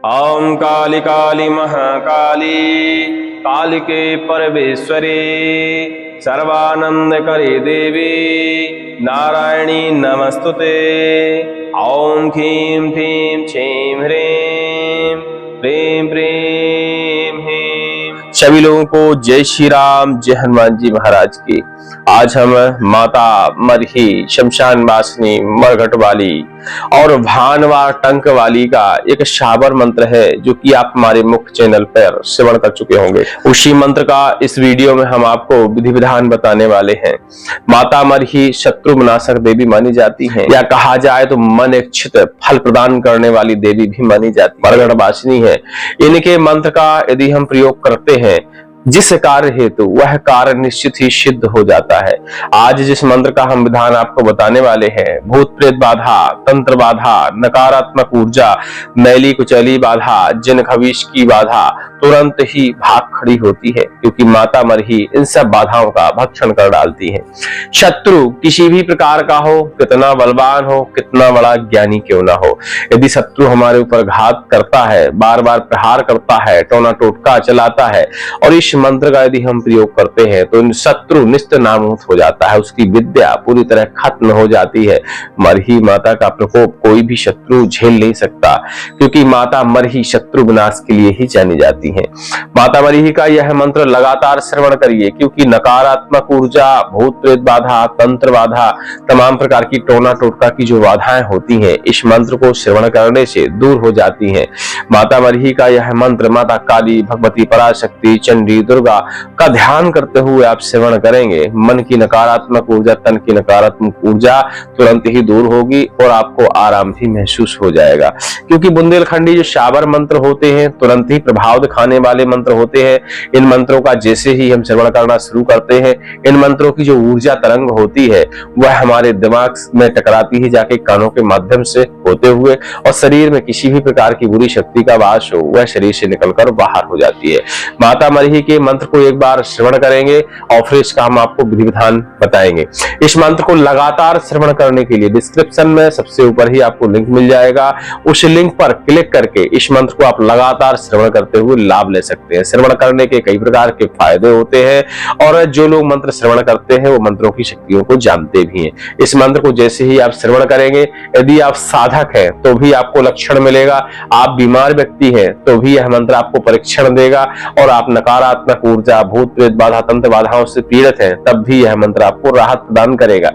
ओम काली काली महाकाली कालिके परमेश्वरी सर्वानंद करे देवी नारायणी नमस्तुते। ओम ह्रीं ह्रीं छीं ह्रीं प्रेम प्रेम ह्रीं। सभी लोगों को जय श्री राम, जय हनुमान जी महाराज की। आज हम माता मरही, शमशान वासिनी, मरघट वाली और भानवा टंक वाली का एक शाबर मंत्र है जो कि आप हमारे मुख्य चैनल पर श्रवण कर चुके होंगे। उसी मंत्र का इस वीडियो में हम आपको विधि विधान बताने वाले हैं। माता मरही शत्रु विनाशक देवी मानी जाती हैं, या कहा जाए तो मन इच्छित फल प्रदान करने वाली देवी भी मानी जाती है, मरघट वासिनी है। इनके मंत्र का यदि हम प्रयोग करते हैं जिस कार्य हेतु वह कार्य निश्चित ही सिद्ध हो जाता है। आज जिस मंत्र का हम विधान आपको बताने वाले हैं, भूत प्रेत बाधा, तंत्र बाधा, नकारात्मक ऊर्जा, मैली कुचली बाधा, जिन खवीश की बाधा तुरंत ही भाग खड़ी होती है, क्योंकि माता मरही इन सब बाधाओं का भक्षण कर डालती है। शत्रु किसी भी प्रकार का हो, कितना बलवान हो, कितना बड़ा ज्ञानी क्यों ना हो, यदि शत्रु हमारे ऊपर घात करता है, बार बार प्रहार करता है, टोना टोटका चलाता है और इस मंत्र का यदि हम प्रयोग करते हैं तो शत्रु निस्त नामूत हो जाता है, उसकी विद्या पूरी तरह खत्म हो जाती है। मरही माता का प्रकोप कोई भी शत्रु झेल नहीं सकता, क्योंकि माता मरही शत्रु विनाश के लिए ही जानी जाती है। माता मरही का यह मंत्र लगातार श्रवण करिए, क्योंकि नकारात्मक ऊर्जा, भूत प्रेत बाधा, तंत्र बाधा, तमाम प्रकार की टोना टोटका की जो बाधाएं होती हैं इस मंत्र को श्रवण करने से दूर हो जाती हैं। माता मरही का यह मंत्र माता काली, भगवती पराशक्ति, चंडी, दुर्गा का ध्यान करते हुए आप श्रवण करेंगे, मन की नकारात्मक ऊर्जा, तन की नकारात्मक ऊर्जा तुरंत ही दूर होगी और आपको आराम भी महसूस हो जाएगा। क्योंकि बुंदेलखंडी जो शाबर मंत्र होते हैं तुरंत ही प्रभाव दिखाने वाले मंत्र होते हैं। इन मंत्रों का जैसे ही हम श्रवण करना शुरू करते हैं, इन मंत्रों की जो ऊर्जा तरंग होती है वह हमारे दिमाग में टकराती है, जाके कानों के माध्यम से होते हुए, और शरीर में किसी भी प्रकार की बुरी शक्ति का वास हो वह शरीर से निकलकर बाहर हो जाती है। माता मरही के मंत्र को एक बार श्रवण करेंगे और फिर इसका हम आपको विधि विधान बताएंगे। इस मंत्र को लगातार श्रवण करने के लिए डिस्क्रिप्शन में सबसे ऊपर ही आपको लिंक मिल जाएगा। उस लिंक पर क्लिक करके इस मंत्र को आप लगातार श्रवण करते हुए लाभ ले सकते हैं। श्रवण करने के कई प्रकार के फायदे होते हैं और जो लोग मंत्र श्रवण करते हैं वो मंत्रों की शक्तियों को जानते भी हैं। इस मंत्र को जैसे ही आप श्रवण करेंगे, यदि आप साधक हैं तो भी आपको लक्षण मिलेगा, आप बीमार व्यक्ति हैं तो भी यह मंत्र आपको परीक्षण देगा, और आप नकारात्मक ऊर्जा, भूत प्रेत बाधा, तंत्र बाधाओं से पीड़ित हैं तब भी यह मंत्र आपको राहत प्रदान करेगा।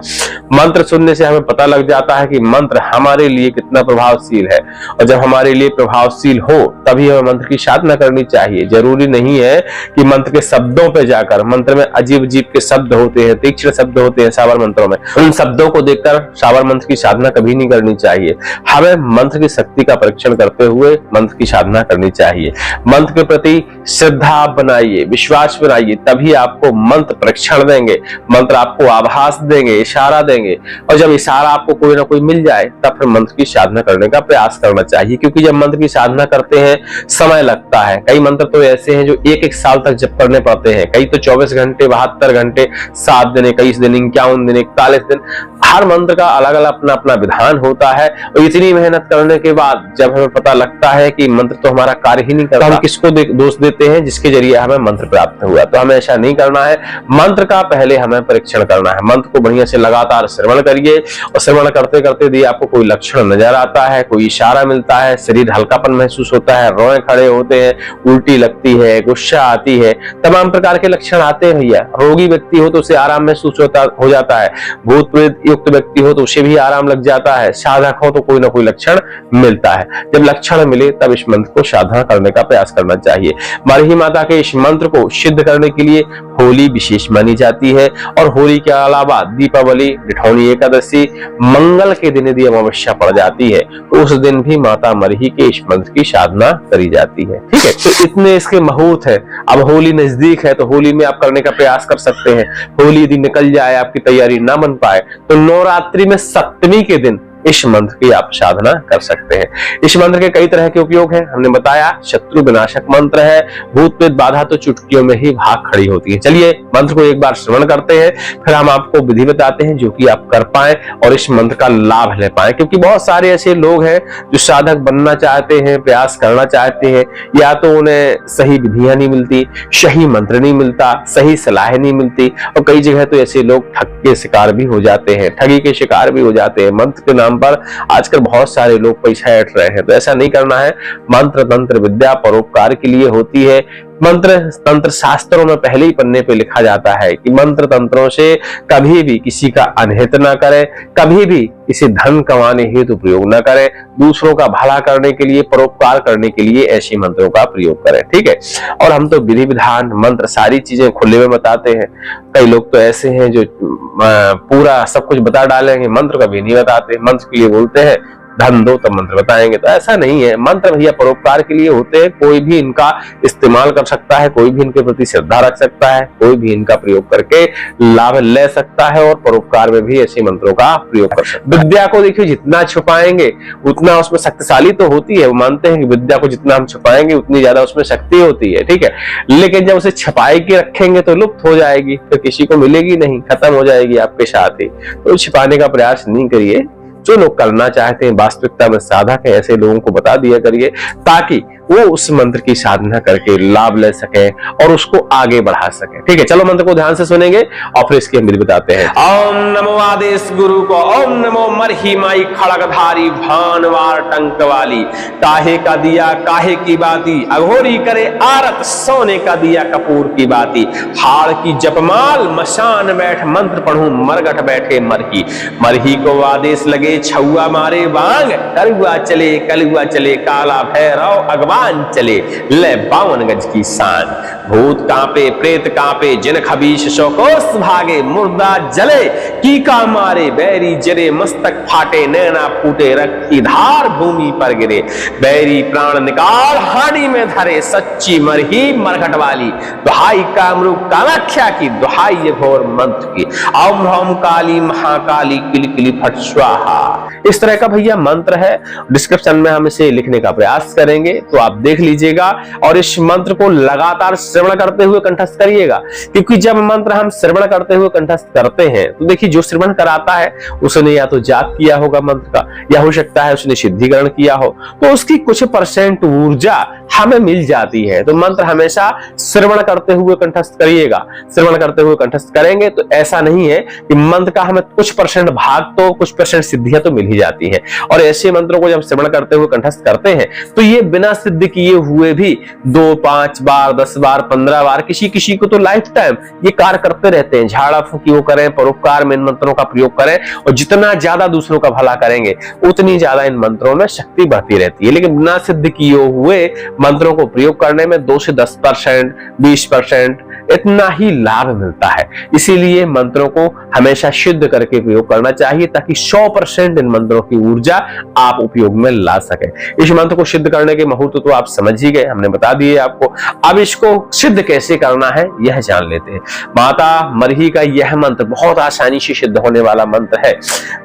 मंत्र सुनने से हमें पता लग जाता है कि मंत्र हमारे लिए कितना प्रभावशील है, और जब हमारे लिए प्रभावशील हो तभी हमें मंत्र की साधना करनी चाहिए। जरूरी नहीं है कि मंत्र के शब्दों पे जाकर, मंत्र में अजीब अजीब के शब्द होते हैं, तीक्ष्ण शब्द होते हैं शाबर मंत्रों में, उन शब्दों को देखकर शाबर मंत्र की साधना कभी नहीं करनी चाहिए। हमें मंत्र की शक्ति का परीक्षण करते हुए मंत्र की साधना करनी चाहिए। मंत्र के प्रति श्रद्धा बनाइए, विश्वास बनाइए, तभी आपको मंत्र परीक्षण देंगे, मंत्र आपको आभास देंगे, इशारा देंगे, और जब इशारा आपको कोई ना कोई मिल जाए तब फिर मंत्र की साधना करने का प्रयास करना चाहिए। क्योंकि जब मंत्र की साधना करते हैं समय लगता है। कई मंत्र तो ऐसे हैं जो एक साल तक जप करने पड़ते हैं, कई तो 24 घंटे, 72 घंटे, 7 दिन, 21 दिन, 51 दिन, 41 दिन, हर मंत्र का अलग अलग अपना अपना विधान होता है। और इतनी मेहनत करने के बाद जब हमें पता लगता है कि मंत्र तो हमारा कार्य ही नहीं करता, हम किसको दोष देते हैं? जिसके जरिए हमें मंत्र प्राप्त हुआ। तो हमें ऐसा नहीं करना है। मंत्र का पहले हमें परीक्षण करना है। मंत्र को बढ़िया से लगातार श्रवण करिए, और श्रवण करते करते यदि आपको कोई लक्षण नजर आता है, कोई इशारा मिलता है, शरीर हल्कापन महसूस होता है, रोए खड़े होते हैं, उल्टी लगती है, गुस्सा आती है, तमाम प्रकार के लक्षण आते हैं भैया। रोगी व्यक्ति हो तो उसे आराम महसूस हो जाता है, भूत प्रेत युक्त व्यक्ति हो तो उसे भी आराम लग जाता है, साधक हो तो कोई ना कोई लक्षण मिलता है। जब लक्षण मिले तब इस मंत्र को साधना करने का प्रयास करना चाहिए। मरही माता के इस मंत्र को सिद्ध करने के लिए होली विशेष मानी जाती है, और होली के अलावा दीपावली, निठौनी एकादशी, मंगल के दिन यदि अमावस्या पड़ जाती है तो उस दिन भी माता मरही के इस मंत्र की साधना करी जाती है। ठीक है, तो इतने इसके मुहूर्त है। अब होली नजदीक है तो होली में आप करने का प्रयास कर सकते हैं। होली यदि निकल जाए, आपकी तैयारी ना बन पाए, तो नवरात्रि में सप्तमी के दिन इस मंत्र की आप साधना कर सकते हैं। इस मंत्र के कई तरह के उपयोग हैं, हमने बताया। शत्रु विनाशक मंत्र है, भूत प्रेत बाधा तो चुटकियों में ही भाग खड़ी होती है। चलिए मंत्र को एक बार श्रवण करते हैं, फिर हम आपको विधि बताते हैं जो कि आप कर पाए और इस मंत्र का लाभ ले पाए। क्योंकि बहुत सारे ऐसे लोग हैं जो साधक बनना चाहते हैं, प्रयास करना चाहते हैं, या तो उन्हें सही विधियां नहीं मिलती, सही मंत्र नहीं मिलता, सही सलाह नहीं मिलती, और कई जगह तो ऐसे लोग ठग के शिकार भी हो जाते हैं, ठगी के शिकार भी हो जाते हैं। मंत्र के नाम पर आजकल बहुत सारे लोग पैसा ऐंठ रहे हैं, तो ऐसा नहीं करना है। मंत्र तंत्र विद्या परोपकार के लिए होती है। मंत्र तंत्र शास्त्रों में पहले ही पन्ने पे लिखा जाता है कि मंत्र तंत्रों से कभी भी किसी का अनहित ना करें, कभी भी किसी धन कमाने हेतु प्रयोग ना करें, दूसरों का भला करने के लिए, परोपकार करने के लिए ऐसे मंत्रों का प्रयोग करें। ठीक है, और हम तो विधि विधान मंत्र सारी चीजें खुले में बताते हैं। कई लोग तो ऐसे हैं जो पूरा सब कुछ बता डालेंगे, मंत्र कभी नहीं बताते, मंत्र के लिए बोलते हैं धन दो तब मंत्र बताएंगे। तो ऐसा नहीं है, मंत्र भैया परोपकार के लिए होते हैं, कोई भी इनका इस्तेमाल कर सकता है, कोई भी इनके प्रति श्रद्धा रख सकता है, कोई भी इनका प्रयोग करके लाभ ले सकता है और परोपकार में भी ऐसे मंत्रों का प्रयोग कर सकता है। विद्या को देखिए जितना छुपाएंगे उतना उसमें शक्तिशाली तो होती है, वो मानते हैं कि विद्या को जितना हम छुपाएंगे उतनी ज्यादा उसमें शक्ति होती है। ठीक है, लेकिन जब उसे छुपाए के रखेंगे तो लुप्त हो जाएगी, तो किसी को मिलेगी नहीं, खत्म हो जाएगी आपके साथ ही। तो छिपाने का प्रयास नहीं करिए। जो लोग करना चाहते हैं, वास्तविकता में साधक है, ऐसे लोगों को बता दिया करिए ताकि वो उस मंत्र की साधना करके लाभ ले सके और उसको आगे बढ़ा सके। ठीक है, चलो मंत्र को ध्यान से सुनेंगे और फिर इसकी हम विधि बताते हैं। ओम नमो आदेश गुरु को, ओम नमो मरही माई खड़गधारी भानवार टंक वाली, काहे का दिया काहे की बाती, अघोरी करे आरत सोने का दिया कपूर की बाती, हाड़ की जपमाल मशान बैठ मंत्र पढ़ूं मरगट बैठे मरही, मरही को आदेश लगे छुआ मारे बांग, करुआ चले कलुआ चले काला भैरव अगवा चले ले 52 गज की शान, भूत कांपे प्रेत कांपे जिन खबीश शोकोस भागे, मुर्दा जले कीका मारे बैरी जरे, मस्तक फाटे नैना फूटे रक्त की धार भूमि पर गिरे, बैरी प्राण निकाल हानि में धरे, सच्ची मरही मरघट वाली, दुहाई कामरू कामाख्या की, दुहाई ये घोर मंत्र की, ओम ह्रौम काली महाकाली किल किली फट स्वाहा। इस तरह का भैया मंत्र है, डिस्क्रिप्शन में हम इसे लिखने का प्रयास करेंगे तो आप देख लीजिएगा और इस मंत्र को लगातार श्रवण करते हुए कंठस्थ करिएगा। क्योंकि जब मंत्र हम श्रवण करते हुए कंठस्थ करते हैं तो देखिए जो श्रवण कराता है उसने या तो जाप किया होगा मंत्र का, या हो सकता है उसने सिद्धिकरण किया हो, तो उसकी कुछ % ऊर्जा हमें मिल जाती है। तो मंत्र हमेशा श्रवण करते हुए कंठस्थ करिएगा। श्रवण करते हुए कंठस्थ करेंगे तो ऐसा नहीं है कि मंत्र का हमें कुछ % भाग तो कुछ % सिद्धियां तो मिल ही जाती है। और ऐसे मंत्रों को जब श्रवण करते हुए कंठस्थ करते हैं तो ये बिना सिद्ध किए हुए भी 2, 5 बार, 10 बार, 15 बार, किसी किसी को तो लाइफ टाइम ये कार्य करते रहते हैं। झाड़ा फूकी वो करें, परोपकार में इन मंत्रों का प्रयोग करें, और जितना ज्यादा दूसरों का भला करेंगे उतनी ज्यादा इन मंत्रों में शक्ति बढ़ती रहती है। लेकिन बिना सिद्ध किए हुए मंत्रों को प्रयोग करने में 2 से 10%, 20% इतना ही लाभ मिलता है। इसीलिए मंत्रों को हमेशा सिद्ध करके प्रयोग करना चाहिए ताकि 100% इन मंत्रों की ऊर्जा आप उपयोग में ला सके। इस मंत्र को सिद्ध करने के मुहूर्त तो आप समझ ही गए, हमने बता दिए आपको। अब इसको सिद्ध कैसे करना है यह जान लेते हैं। माता मरही का यह मंत्र बहुत आसानी से सिद्ध होने वाला मंत्र है।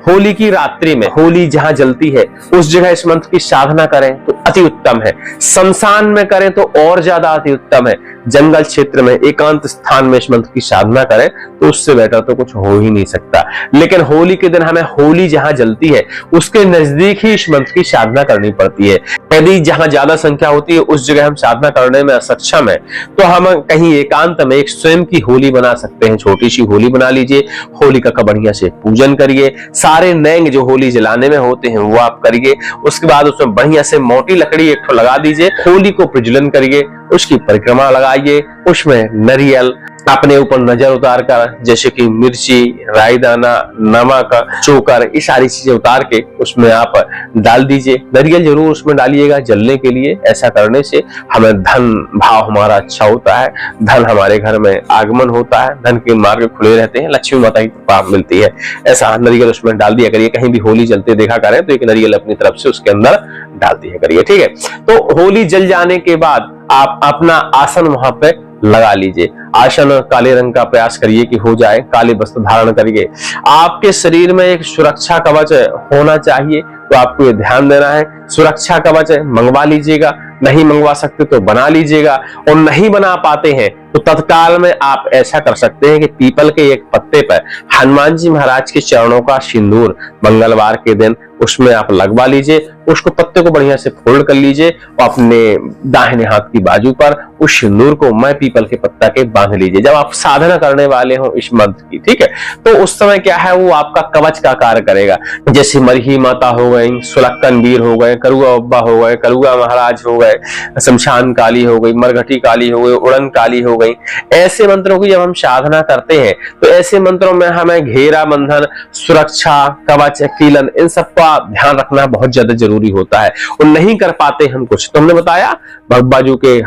होली की रात्रि में होली जहां जलती है उस जगह इस मंत्र की साधना करें तो अति उत्तम है। शमशान में करें तो और ज्यादा अति उत्तम है। जंगल क्षेत्र में एकांत स्थान में इस मंत्र की साधना करें तो उससे बेटर तो कुछ हो ही नहीं सकता। लेकिन होली के दिन हमें होली जहां जलती है उसके नजदीक ही इस मंत्र की साधना करनी पड़ती है। यदि जहां ज्यादा संख्या होती है उस जगह हम साधना करने में असक्षम है तो हम कहीं एकांत में एक स्वयं की होली बना सकते हैं। छोटी सी होली बना लीजिए, होलिका का बढ़िया से पूजन करिए, सारे नैंग जो होली जलाने में होते हैं वो आप करिए। उसके बाद उसमें बढ़िया से मोटी लकड़ी एक ठो लगा दीजिए, होली को प्रज्वलन करिए, उसकी परिक्रमा लगाइए, उसमें नारियल अपने ऊपर नजर उतार कर, जैसे कि मिर्ची, राई दाना, नमक, चोकर, ये सारी चीजें उतार के उसमें आप डाल दीजिए। नारियल जरूर उसमें डालिएगा जलने के लिए। ऐसा करने से हमें धन भाव हमारा अच्छा होता है, धन हमारे घर में आगमन होता है, धन के मार्ग खुले रहते हैं, लक्ष्मी माता की कृपा मिलती है। ऐसा नारियल उसमें डाल दिया करिए। कहीं भी होली जलते देखा करें तो एक नारियल अपनी तरफ से उसके अंदर डाल दिया करिए। ठीक है, तो होली जल जाने के बाद आप अपना आसन वहां पे लगा लीजिए। आसन काले रंग का प्रयास करिए कि हो जाए, काले वस्त्र धारण करिए। आपके शरीर में एक सुरक्षा कवच होना चाहिए, तो आपको ये ध्यान देना है। सुरक्षा कवच मंगवा लीजिएगा, नहीं मंगवा सकते तो बना लीजिएगा, और नहीं बना पाते हैं तो तत्काल में आप ऐसा कर सकते हैं कि पीपल के एक पत्ते पर हनुमान जी महाराज के चरणों का सिंदूर मंगलवार के दिन उसमें आप लगवा लीजिए। उसको पत्ते को बढ़िया से फोल्ड कर लीजिए और अपने दाहिने हाथ की बाजू पर उस सिंदूर को मैं पीपल के पत्ता के बांध लीजिए जब आप साधना करने वाले हो इस मंत्र की, ठीक है। तो उस समय क्या है, वो आपका कवच का कार्य करेगा। जैसे मरही माता हो गई, सुलक्कन वीर हो गए, करुआ अब्बा हो गए, करुआ महाराज हो गए, शमशान काली हो गई, मरघटी काली हो गई, उड़न काली हो गई। ऐसे मंत्रों की जब हम साधना करते हैं तो ऐसे मंत्रों में हमें घेरा बंधन, सुरक्षा कवच, कीलन, इन सब का ध्यान रखना बहुत ज्यादा जरूरी होता है। और नहीं कर पाते हम कुछ तो हमने बताया बाजू के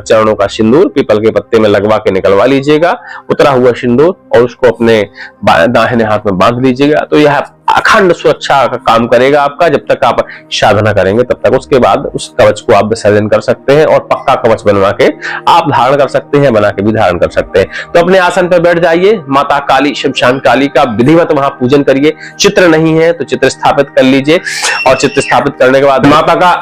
चरणों का सिंदूर पीपल के पत्ते में लगवा के निकलवा लीजिएगा, उतरा हुआ सिंदूर, और उसको अपने दाहिने हाथ में बांध लीजिएगा। तो यह अखंड सुरक्षा का काम करेगा आपका जब तक आप साधना करेंगे तब तक। उसके बाद उस कवच को आप विसर्जन कर सकते हैं और पक्का कवच बनवा के आप धारण कर सकते हैं, बना के भी धारण कर सकते हैं। तो अपने आसन पर बैठ जाइए, माता काली, शमशान काली का विधिवत वहां पूजन करिए। चित्र नहीं है तो चित्र स्थापित कर लीजिए, और चित्र स्थापित करने के बाद माता का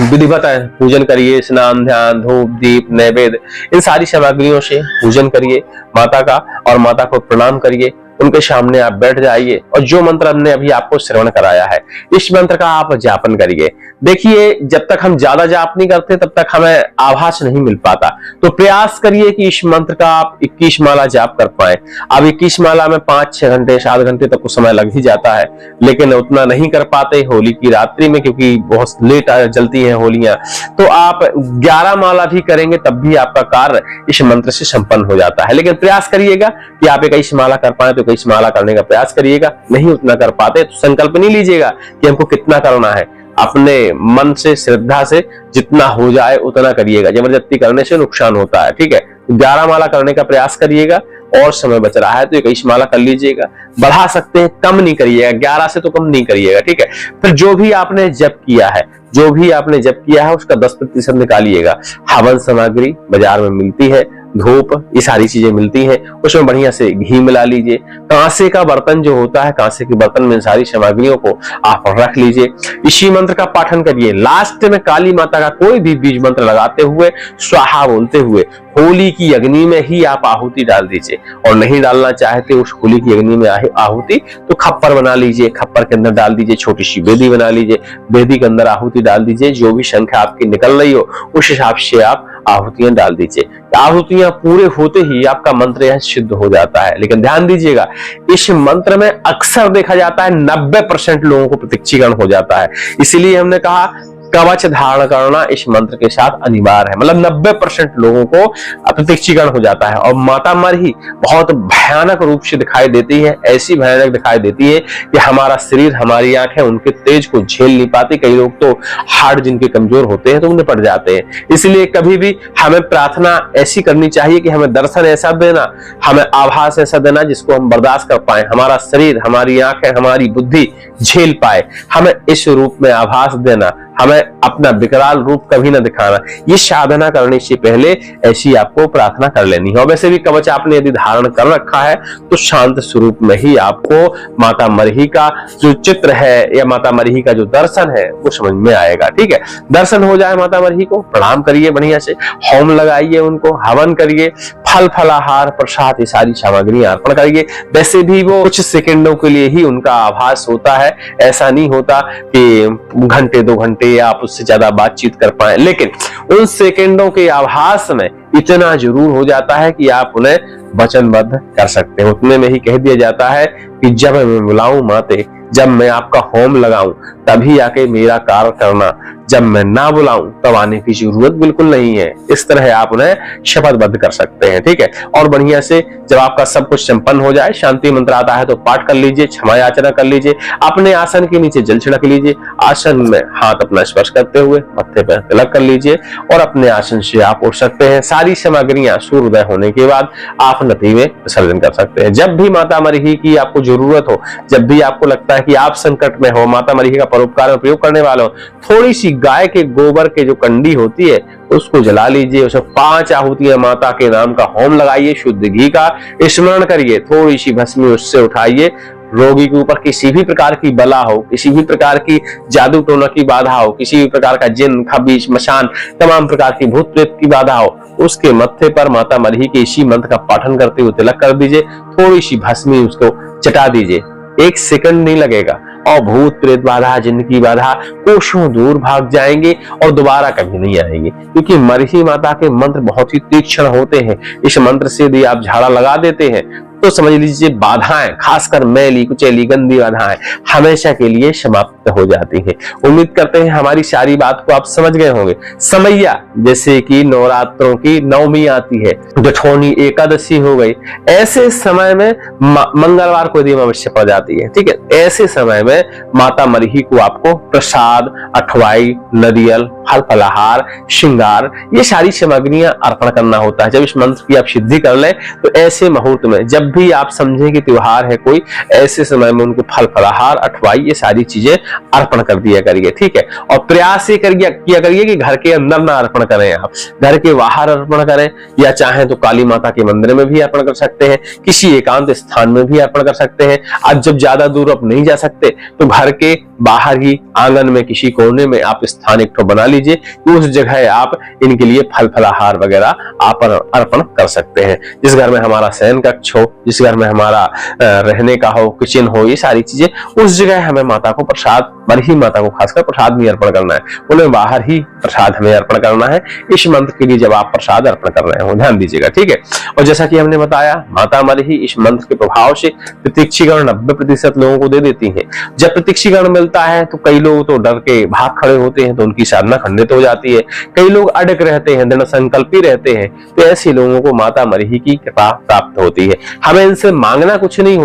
विधिवत पूजन करिए। स्नान, ध्यान, धूप, दीप, नैवेद्य, इन सारी सामग्रियों से पूजन करिए माता का, और माता को प्रणाम करिए। उनके सामने आप बैठ जाइए और जो मंत्र हमने अभी आपको श्रवण कराया है इस मंत्र का आप जापन करिए। देखिए, जब तक हम ज्यादा जाप नहीं करते तब तक हमें आभास नहीं मिल पाता, तो प्रयास करिए कि इस मंत्र का आप 21 माला जाप कर पाए। अब 21 माला में 5-6 घंटे 7 घंटे तक कुछ समय लग ही जाता है, लेकिन उतना नहीं कर पाते होली की रात्रि में, क्योंकि बहुत लेट जलती हैं होलियां। तो आप 11 माला भी करेंगे तब भी आपका कार्य इस मंत्र से संपन्न हो जाता है। लेकिन प्रयास करिएगा कि आप 21 माला कर पाए, तो 21 माला करने का प्रयास करिएगा। नहीं उतना कर पाते तो संकल्प नहीं लीजिएगा कि हमको कितना करना है, अपने मन से, श्रद्धा से जितना हो जाए उतना करिएगा। जबरदस्ती करने से नुकसान होता है, ठीक है। 11 माला करने का प्रयास करिएगा, और समय बच रहा है तो 21 माला कर लीजिएगा। बढ़ा सकते हैं, कम नहीं करिएगा, 11 से तो कम नहीं करिएगा, ठीक है। फिर जो भी आपने जप किया है उसका 10% निकालिएगा। हवन सामग्री बाजार में मिलती है, धूप, ये सारी चीजें मिलती हैं, उसमें बढ़िया से घी मिला लीजिए। कांसे का बर्तन जो होता है, कांसे के बर्तन में सारी सामग्रियों को आप रख लीजिए। इसी मंत्र का पाठन करिए। लास्ट में काली माता का कोई भी बीज मंत्र लगाते हुए, स्वाहा बोलते हुए होली की अग्नि में ही आप आहुति डाल दीजिए। और नहीं डालना चाहते उस होली की अग्नि में आहुति, तो खप्पर बना लीजिए, खप्पर के अंदर डाल दीजिए, छोटी सी बेदी बना लीजिए, बेदी के अंदर आहुति डाल दीजिए। जो भी संख्या आपकी निकल रही हो उस हिसाब से आप आहुतियां डाल दीजिए। आहुतियां पूरे होते ही आपका मंत्र यह सिद्ध हो जाता है। लेकिन ध्यान दीजिएगा, इस मंत्र में अक्सर देखा जाता है 90% लोगों को प्रत्यक्षीकरण हो जाता है। इसीलिए हमने कहा कवच धारण करना इस मंत्र के साथ अनिवार्य है। मतलब 90% लोगों को प्रत्यक्षीकरण हो जाता है। और माता मरही बहुत भयानक रूप से दिखाई देती है, ऐसी भयानक दिखाई देती है कि हमारा शरीर, हमारी आंखें उनके तेज को झेल नहीं पाती। कई लोग तो हार्ट जिनके कमजोर होते हैं तो उन्हें पड़ जाते हैं। इसलिए कभी भी हमें प्रार्थना ऐसी करनी चाहिए कि हमें दर्शन ऐसा देना, हमें आभास ऐसा देना जिसको हम बर्दाश्त कर पाए, हमारा शरीर, हमारी आंखें, हमारी बुद्धि झेल पाए। हमें इस रूप में आभास देना, हमें अपना विकराल रूप कभी ना दिखाना। ये साधना करने से पहले ऐसी आपको प्रार्थना कर लेनी है। और वैसे भी कवच आपने यदि धारण कर रखा है तो शांत स्वरूप में ही आपको माता मरही का जो चित्र है या माता मरही का जो दर्शन है वो समझ में आएगा, ठीक है। दर्शन हो जाए माता मरही को, प्रणाम करिए बढ़िया से, होम लगाइए, उनको हवन करिए, फल फलाहार प्रसाद ये सारी सामग्रियां अर्पण करिए। वैसे भी वो कुछ सेकंडों के लिए ही उनका आभास होता है, ऐसा नहीं होता कि घंटे 2 घंटे या आप उससे ज्यादा बातचीत कर पाए। लेकिन उन सेकंडों के आभास में इतना जरूर हो जाता है कि आप उन्हें वचनबद्ध कर सकते हैं। उतने में ही कह दिया जाता है कि जब मैं बुलाऊं माते, जब मैं आपका होम लगाऊं तभी आके मेरा कार्य करना, जब मैं ना बुलाऊं तब आने की जरूरत बिल्कुल नहीं है। इस तरह आप उन्हें शपथबद्ध कर सकते हैं, ठीक है। और बढ़िया से जब आपका सब कुछ संपन्न हो जाए, शांति मंत्र आता है तो पाठ कर लीजिए, क्षमा याचना कर लीजिए, अपने आसन के नीचे जल छिड़क लीजिए, आसन में हाथ अपना स्पर्श करते हुए मत्थे पर तिलक कर लीजिए और अपने आसन से आप उठ सकते हैं। सारी सामग्रियां सूर्योदय होने के बाद आप नदी में विसर्जन कर सकते हैं। जब भी माता मरही की आपको जरूरत हो, जब भी आपको लगता है कि आप संकट में हो, माता मरही का परोपकार में प्रयोग करने वाले हो, थोड़ी सी गाय के गोबर के जो कंडी होती है उसको जला लीजिए, उसमें 5 आहुतियां माता के नाम का होम लगाइए, शुद्ध घी का स्मरण करिए, थोड़ी सी भस्मी उससे उठाइए। रोगी के ऊपर किसी भी प्रकार की बला हो, किसी भी प्रकार की जादू टोना की बाधा हो, किसी भी प्रकार का जिन खबीज मशान तमाम प्रकार की भूत प्रेत की बाधा हो, उसके मत्थे पर माता मरही के इसी मंत्र का पाठन करते हुए तिलक कर दीजिए, थोड़ी सी भस्मी उसको चटा दीजिए, 1 सेकंड नहीं लगेगा और भूत प्रेत बाधा जिन की बाधा कोसों दूर भाग जाएंगे और दोबारा कभी नहीं आएंगे, क्योंकि मरही माता के मंत्र बहुत ही तीक्ष्ण होते हैं। इस मंत्र से यदि आप झाड़ा लगा देते हैं तो समझ लीजिए बाधाएं, खासकर मैली कुचैली गंदी बाधाएं हमेशा के लिए समाप्त हो जाती हैं। उम्मीद करते हैं हमारी सारी बात को आप समझ गए होंगे। समैया जैसे कि नवरात्रों की नवमी आती है, जठौनी एकादशी हो गई, ऐसे समय में मंगलवार को यदि अमावस्या पड़ जाती है, ठीक है, ऐसे समय में माता मरही को आपको प्रसाद, अठवाई, नरियल, फल फलाहार, श्रृंगार, ये सारी सामग्रियां अर्पण करना होता है। जब इस मंत्र की आप सिद्धि कर लें तो ऐसे मुहूर्त में जब भी आप समझें कि त्योहार है कोई, ऐसे समय में उनको फल फलाहार, अठवाई, ये सारी चीजें अर्पण कर दिया करिए, ठीक है। और प्रयास ये किया करिए कि घर के अंदर ना अर्पण करें, आप घर के बाहर अर्पण करें, या चाहें तो काली माता के मंदिर में भी अर्पण कर सकते हैं, किसी एकांत स्थान में भी अर्पण कर सकते हैं। आज जब ज्यादा दूर आप नहीं जा सकते तो घर के बाहर ही आंगन में किसी कोने में आप स्थान एक बना लीजिए कि उस जगह आप इनके लिए फल फलाहार वगैरह आप अर्पण कर सकते हैं। जिस घर में हमारा शयन कक्ष हो, जिस घर में हमारा रहने का हो, किचन हो, ये सारी चीजें, उस जगह हमें माता को प्रसाद, मरही माता को खासकर प्रसाद नहीं अर्पण करना है, उन्हें बाहर ही प्रसाद हमें अर्पण करना है। इस मंत्र के लिए जब आप प्रसाद अर्पण कर रहे हो ध्यान दीजिएगा, ठीक है। और जैसा कि हमने बताया, माता मरही इस मंत्र के प्रभाव से प्रतीक्षीकरण 90% लोगों को दे देती है। जब प्रतीक्षीकरण मिलता है तो कई लोग तो डर के भाग खड़े होते हैं, तो उनकी साधना खंडित हो जाती है। कई लोग अड़ग रहते हैं, दृढ़ संकल्पी रहते हैं, तो ऐसे लोगों को माता मरही की कृपा प्राप्त होती है। हमें इनसे मांगना कुछ नहीं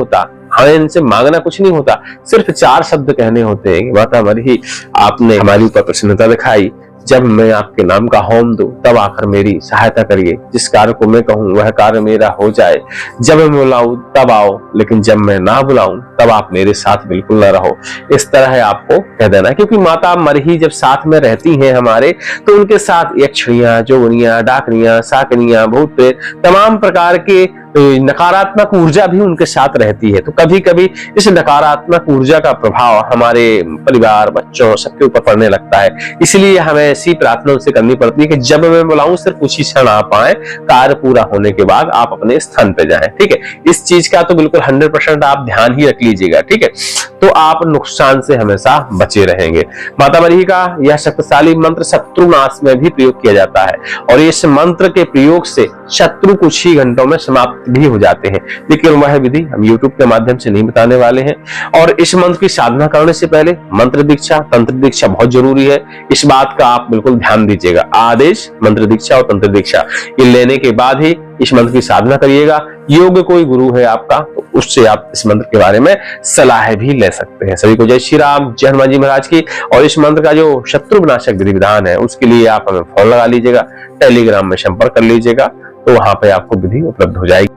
होता, सिर्फ 4 शब्द कहने होते हैं। माता मरही, आपने हमारी ऊपर प्रसन्नता दिखाई, जब मैं आपके नाम का होम दूं तब आकर मेरी सहायता करिए, जिस कार्य को मैं कहूं वह कार्य मेरा हो जाए, जब मैं बुलाऊं तब आओ, लेकिन जब मैं ना बुलाऊं तब आप मेरे साथ बिल्कुल ना रहो। इस तरह आपको कह देना, क्योंकि माता मरही जब साथ में रहती हैं हमारे, तो उनके साथ यक्षिणियां, जोगनियां, डाकनियां, साकनियां, भूत प्रेत, तमाम प्रकार के नकारात्मक ऊर्जा भी उनके साथ रहती है। तो कभी कभी इस नकारात्मक ऊर्जा का प्रभाव हमारे परिवार, बच्चों, सबके ऊपर पड़ने लगता है। इसलिए हमें ऐसी प्रार्थना उनसे करनी पड़ती है कि जब मैं बुलाऊं सिर्फ कुछ ही क्षण आप आए, कार्य पूरा होने के बाद आप अपने स्थान पे जाएं, ठीक है। इस चीज का तो बिल्कुल 100% आप ध्यान ही रख लीजिएगा, ठीक है, तो आप नुकसान से हमेशा बचे रहेंगे। माता मरही का यह शक्तिशाली मंत्र शत्रुनाश में भी प्रयोग किया जाता है, और इस मंत्र के प्रयोग से शत्रु कुछ ही घंटों में समाप्त भी हो जाते हैं। लेकिन वह विधि हम YouTube के माध्यम से नहीं बताने वाले हैं। और इस मंत्र की साधना करने से पहले मंत्र दीक्षा, तंत्र दीक्षा बहुत जरूरी है। इस बात का आप बिल्कुल ध्यान दीजिएगा। आदेश, मंत्र दीक्षा और तंत्र दीक्षा ये लेने के बाद ही इस मंत्र की साधना करिएगा। योग्य कोई गुरु है आपका तो उससे आप इस मंत्र के बारे में सलाह भी ले सकते हैं। सभी को जय श्री राम, जय हनुमान जी महाराज की। और इस मंत्र का जो शत्रु विनाशक विधि विधान है उसके लिए आप हमें फोन लगा लीजिएगा, टेलीग्राम में संपर्क कर लीजिएगा, तो वहां पे आपको विधि उपलब्ध हो जाएगी।